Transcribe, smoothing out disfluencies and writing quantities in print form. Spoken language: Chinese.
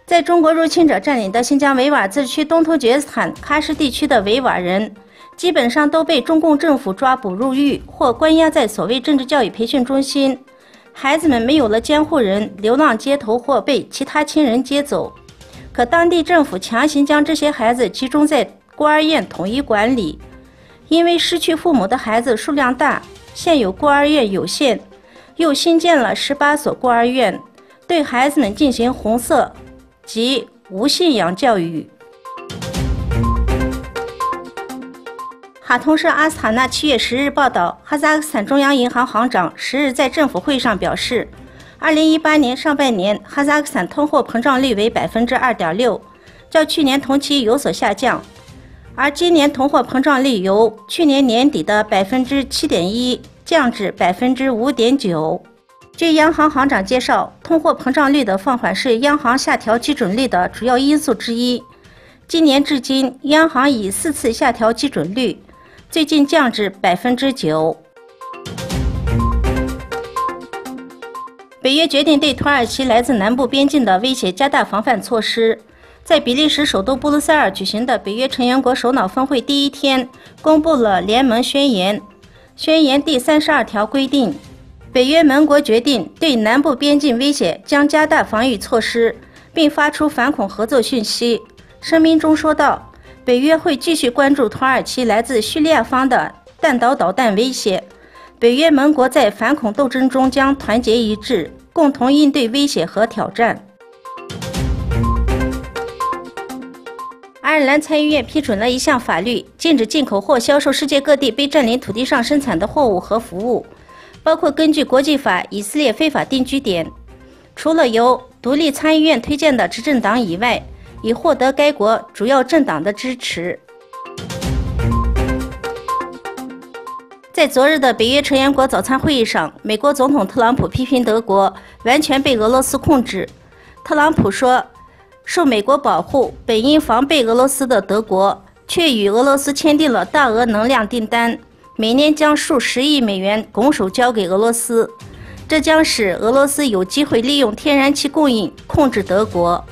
在中国入侵者占领的新疆维吾尔自治区东突厥罕喀什地区的维吾尔人，基本上都被中共政府抓捕入狱或关押在所谓政治教育培训中心。孩子们没有了监护人，流浪街头或被其他亲人接走。可当地政府强行将这些孩子集中在孤儿院统一管理。因为失去父母的孩子数量大，现有孤儿院有限，又新建了18所孤儿院，对孩子们进行红色及无信仰教育。哈通社阿斯塔纳7月10日报道，哈萨克斯坦中央银行行长10日在政府会议上表示，2018年上半年哈萨克斯坦通货膨胀率为 2.6%， 较去年同期有所下降，而今年通货膨胀率由去年年底的 7.1% 降至 5.9%。据央行行长介绍，通货膨胀率的放缓是央行下调基准率的主要因素之一。今年至今，央行已4次下调基准率，最近降至 9%。北约决定对土耳其来自南部边境的威胁加大防范措施。在比利时首都布鲁塞尔举行的北约成员国首脑峰会第一天，公布了联盟宣言。宣言第32条规定，北约盟国决定对南部边境威胁将加大防御措施，并发出反恐合作讯息。声明中说道，北约会继续关注土耳其来自叙利亚方的弹道导弹威胁。北约盟国在反恐斗争中将团结一致，共同应对威胁和挑战。爱尔兰参议院批准了一项法律，禁止进口或销售世界各地被占领土地上生产的货物和服务，包括根据国际法以色列非法定居点。除了由独立参议院推荐的执政党以外，已获得该国主要政党的支持。在昨日的北约成员国早餐会议上，美国总统特朗普批评德国完全被俄罗斯控制。特朗普说，受美国保护，本应防备俄罗斯的德国，却与俄罗斯签订了大额能量订单，每年将数十亿美元拱手交给俄罗斯，这将使俄罗斯有机会利用天然气供应控制德国。